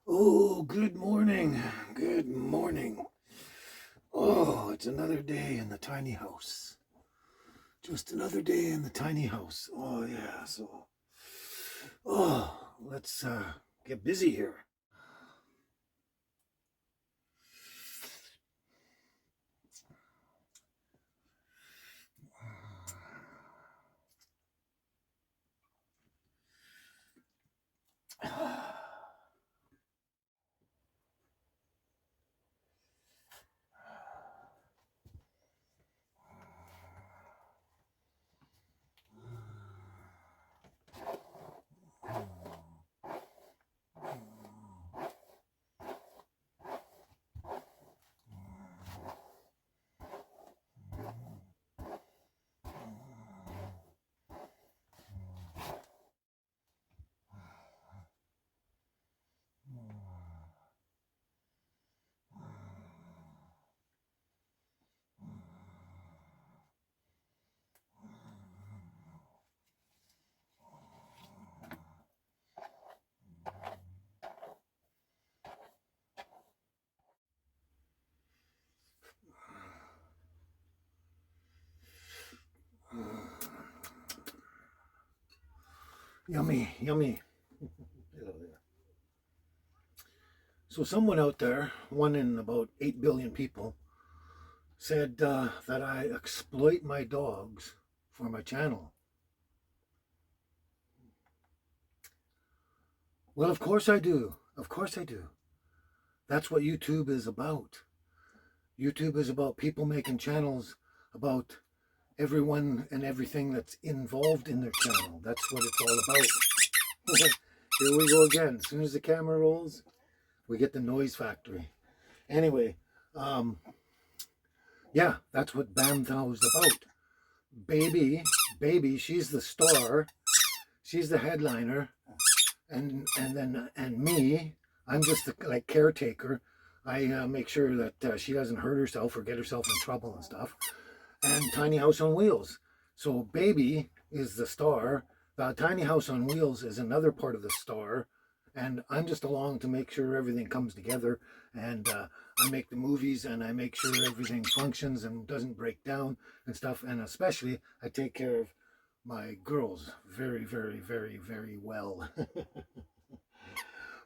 Oh, good morning. Good morning. Oh, it's another day in the tiny house. Just another day in the tiny house. Oh, yeah. Let's get busy here. Yummy, yummy. So someone out there, one in about 8 billion people, said that I exploit my dogs for my channel. Well, of course I do. Of course I do. That's what YouTube is about. YouTube is about people making channels about everyone and everything that's involved in their channel. That's what it's all about. Here we go again. As soon as the camera rolls, we get the noise factory. Anyway, yeah, that's what BAMTHOW is about. Baby, she's the star. She's the headliner, and me, I'm just the like caretaker. I make sure that she doesn't hurt herself or get herself in trouble and stuff. And Tiny House on Wheels. So Baby is the star. Tiny House on Wheels is another part of the star. And I'm just along to make sure everything comes together. And I make the movies and I make sure everything functions and doesn't break down and stuff. And especially I take care of my girls very, very, very, very well.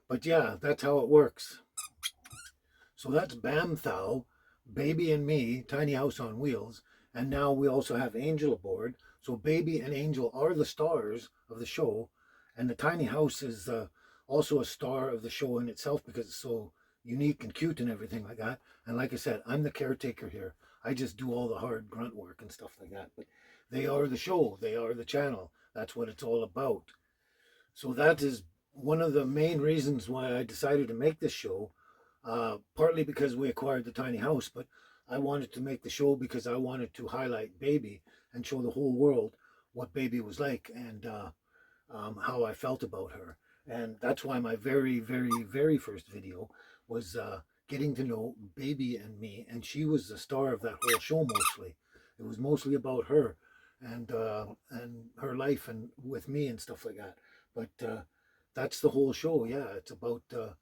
But yeah, that's how it works. So that's BAMTHOW, Baby and Me, Tiny House on Wheels. And now we also have Angel aboard. So Baby and Angel are the stars of the show. And the tiny house is also a star of the show in itself because it's so unique and cute and everything like that. And like I said, I'm the caretaker here. I just do all the hard grunt work and stuff like that. But they are the show. They are the channel. That's what it's all about. So that is one of the main reasons why I decided to make this show. Partly because we acquired the tiny house, but I wanted to make the show because I wanted to highlight Baby and show the whole world what Baby was like and how I felt about her. And that's why my very, very, very first video was getting to know Baby and Me. And she was the star of that whole show mostly. It was mostly about her and her life and with me and stuff like that. But that's the whole show. Yeah, it's about the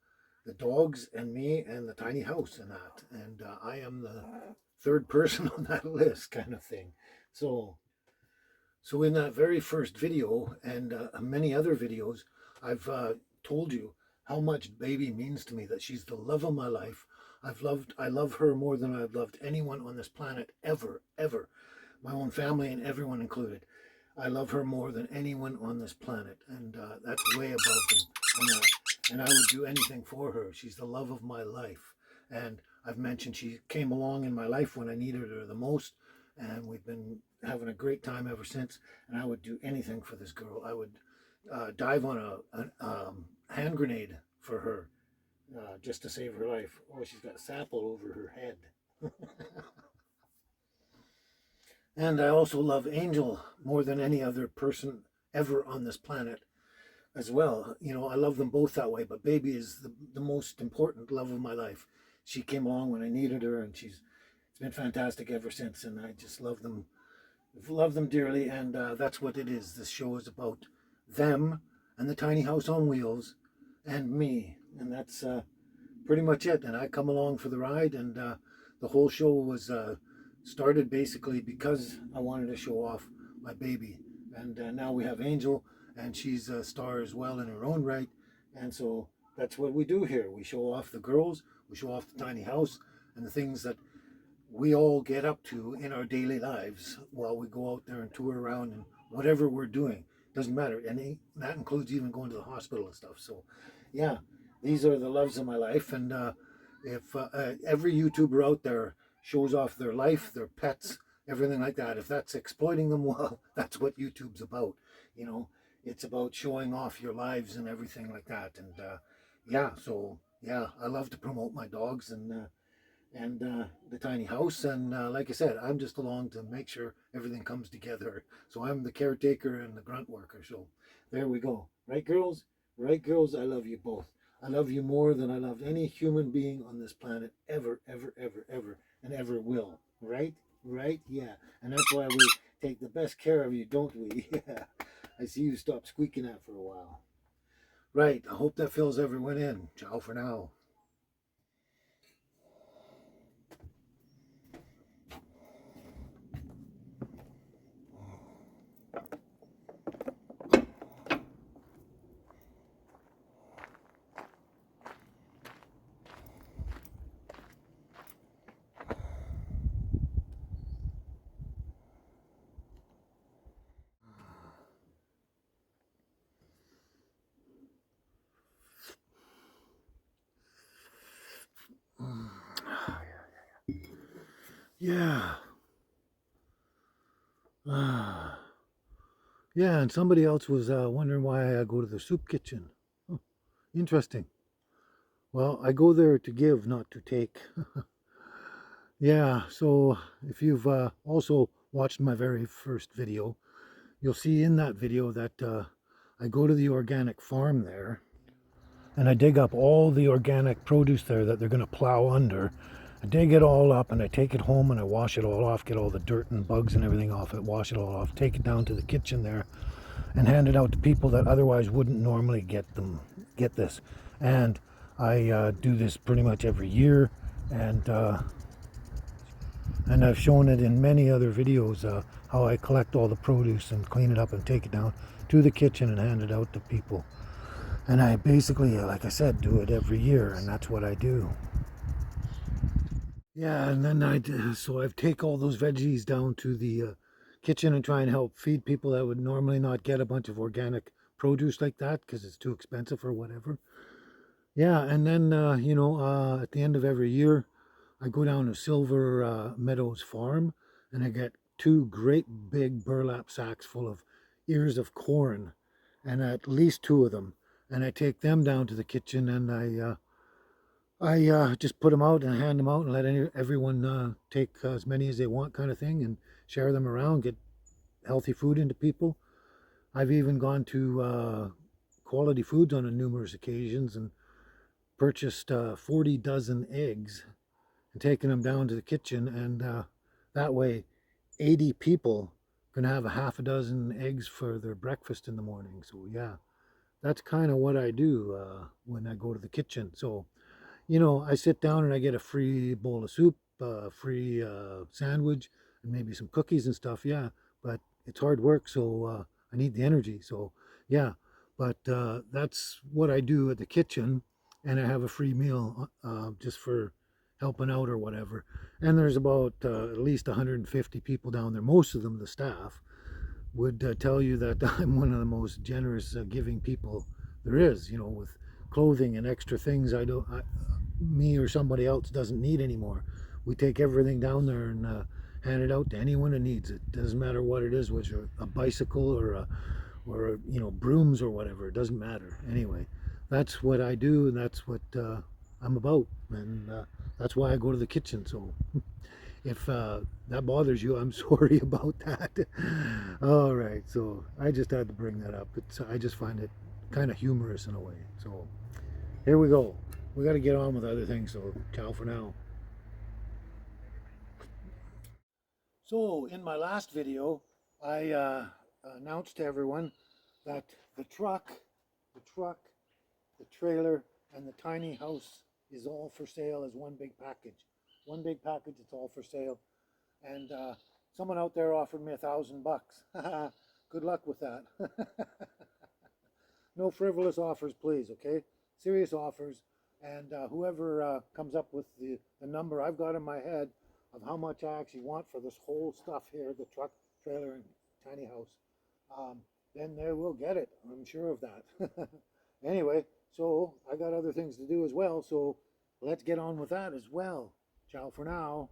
dogs and me and the tiny house and that. And I am the third person on that list kind of thing. So in that very first video and many other videos, I've told you how much Baby means to me, that she's the love of my life. I love her more than I've loved anyone on this planet ever, ever. My own family and everyone included. I love her more than anyone on this planet. And that's way above them. And I would do anything for her. She's the love of my life. And I've mentioned she came along in my life when I needed her the most. And we've been having a great time ever since. And I would do anything for this girl. I would dive on a hand grenade for her just to save her life. Oh, she's got sap all over her head. And I also love Angel more than any other person ever on this planet as well. You know, I love them both that way, but Baby is the most important love of my life. She came along when I needed her, and it's been fantastic ever since, and I just love them dearly, and that's what it is. This show is about them and the tiny house on wheels and me. And that's pretty much it. And I come along for the ride, and the whole show was started basically because I wanted to show off my baby. And now we have Angel, and she's a star as well in her own right. And so that's what we do here. We show off the girls, we show off the tiny house, and the things that we all get up to in our daily lives while we go out there and tour around and whatever we're doing. Doesn't matter. And that includes even going to the hospital and stuff. So, yeah, these are the loves of my life. And if every YouTuber out there shows off their life, their pets, everything like that, if that's exploiting them, well, that's what YouTube's about. You know, it's about showing off your lives and everything like that. And yeah, so yeah, I love to promote my dogs and the tiny house. And like I said, I'm just along to make sure everything comes together. So I'm the caretaker and the grunt worker. So there we go. Right, girls? Right, girls? I love you both. I love you more than I loved any human being on this planet ever, ever, ever, ever, and ever will. Right? Right? Yeah. And that's why we take the best care of you, don't we? Yeah. I see you stop squeaking that for a while. Right. I hope that fills everyone in. Ciao for now. Yeah. Yeah, and somebody else was wondering why I go to the soup kitchen. Oh, interesting. Well, I go there to give, not to take. Yeah, so if you've also watched my very first video, you'll see in that video that I go to the organic farm there and I dig up all the organic produce there that they're going to plow under. I dig it all up and I take it home and I wash it all off, get all the dirt and bugs and everything off it, wash it all off, take it down to the kitchen there and hand it out to people that otherwise wouldn't normally get this. And I do this pretty much every year, and I've shown it in many other videos how I collect all the produce and clean it up and take it down to the kitchen and hand it out to people. And I basically, like I said, do it every year, and that's what I do. Yeah, and then so I take all those veggies down to the kitchen and try and help feed people that would normally not get a bunch of organic produce like that because it's too expensive or whatever. Yeah, and then at the end of every year, I go down to Silver Meadows Farm and I get two great big burlap sacks full of ears of corn, and at least two of them, and I take them down to the kitchen and I just put them out and hand them out and let everyone take as many as they want, kind of thing, and share them around, get healthy food into people. I've even gone to Quality Foods on numerous occasions and purchased 40 dozen eggs and taken them down to the kitchen, and that way 80 people can have a half a dozen eggs for their breakfast in the morning. So yeah, that's kind of what I do when I go to the kitchen. So I sit down and I get a free bowl of soup, a free sandwich, and maybe some cookies and stuff. Yeah, but it's hard work, so I need the energy. So, yeah, but that's what I do at the kitchen, and I have a free meal just for helping out or whatever. And there's about at least 150 people down there. Most of them, the staff, would tell you that I'm one of the most generous giving people there is. With clothing and extra things me or somebody else doesn't need anymore. We take everything down there and hand it out to anyone who needs it. Doesn't matter what it is, whether a bicycle or brooms or whatever. It doesn't matter. Anyway, that's what I do, and that's what I'm about, and that's why I go to the kitchen. So if that bothers you, I'm sorry about that. All right, so I just had to bring that up. I just find it kind of humorous in a way. So here we go. We got to get on with other things, so ciao for now. So in my last video, I announced to everyone that the truck truck, the trailer, and the tiny house is all for sale as one big package. One big package, it's all for sale. And someone out there offered me $1,000. Good luck with that. No frivolous offers, please, okay? Serious offers. And whoever comes up with the number I've got in my head of how much I actually want for this whole stuff here, the truck, trailer, and tiny house, then they will get it. I'm sure of that. Anyway, so I got other things to do as well, so let's get on with that as well. Ciao for now.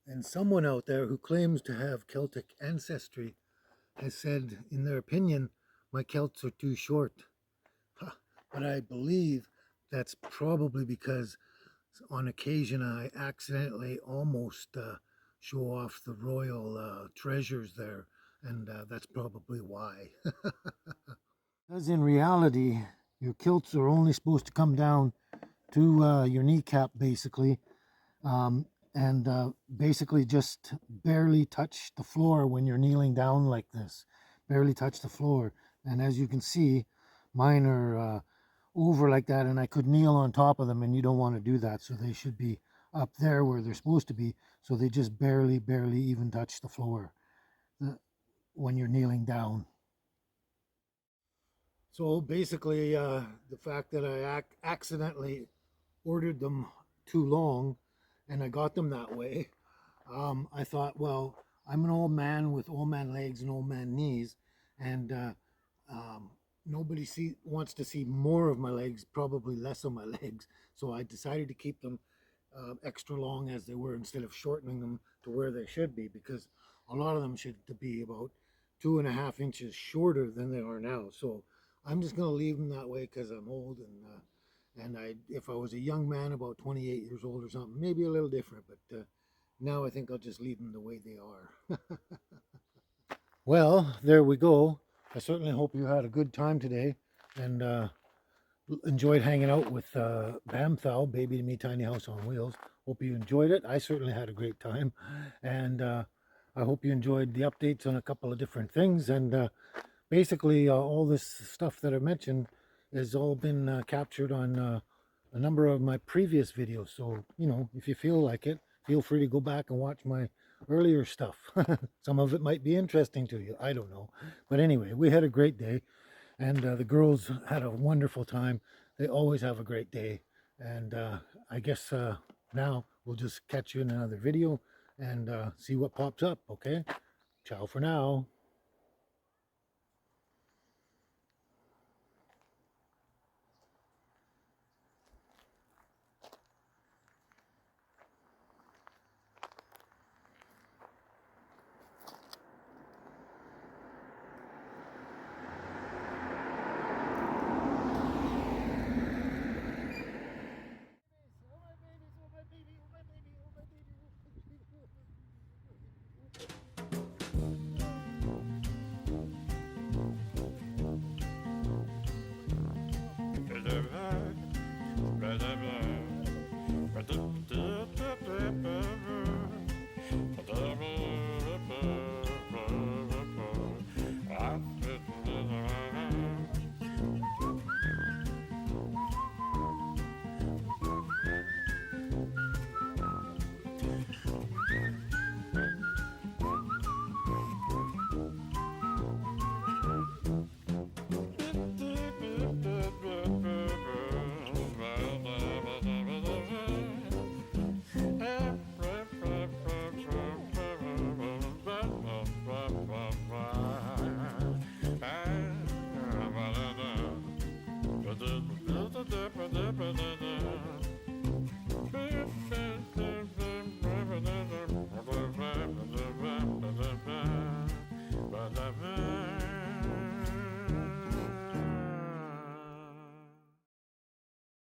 And someone out there who claims to have Celtic ancestry has said, in their opinion, my Celts are too short. But I believe that's probably because on occasion I accidentally almost show off the royal treasures there, and that's probably why. Because in reality, your kilts are only supposed to come down to your kneecap, basically, and basically just barely touch the floor when you're kneeling down like this. Barely touch the floor. And as you can see, mine are over like that, and I could kneel on top of them, and you don't want to do that. So they should be up there where they're supposed to be. So they just barely even touch the floor when you're kneeling down. So basically, the fact that I accidentally ordered them too long and I got them that way, I thought, well, I'm an old man with old man legs and old man knees, and nobody wants to see more of my legs, probably less of my legs. So I decided to keep them extra long as they were, instead of shortening them to where they should be, because a lot of them should be about 2.5 inches shorter than they are now. So I'm just going to leave them that way because I'm old, and if I was a young man about 28 years old or something, maybe a little different, but now I think I'll just leave them the way they are. Well, there we go. I certainly hope you had a good time today, and enjoyed hanging out with BAMTHOW, Baby to Me Tiny House on Wheels. Hope you enjoyed it. I certainly had a great time, and I hope you enjoyed the updates on a couple of different things. And basically, all this stuff that I mentioned has all been captured on a number of my previous videos. So, you know, if you feel like it, feel free to go back and watch my earlier stuff. Some of it might be interesting to you. I don't know. But anyway, we had a great day, and the girls had a wonderful time. They always have a great day. And I guess now we'll just catch you in another video and see what pops up, okay? Ciao for now.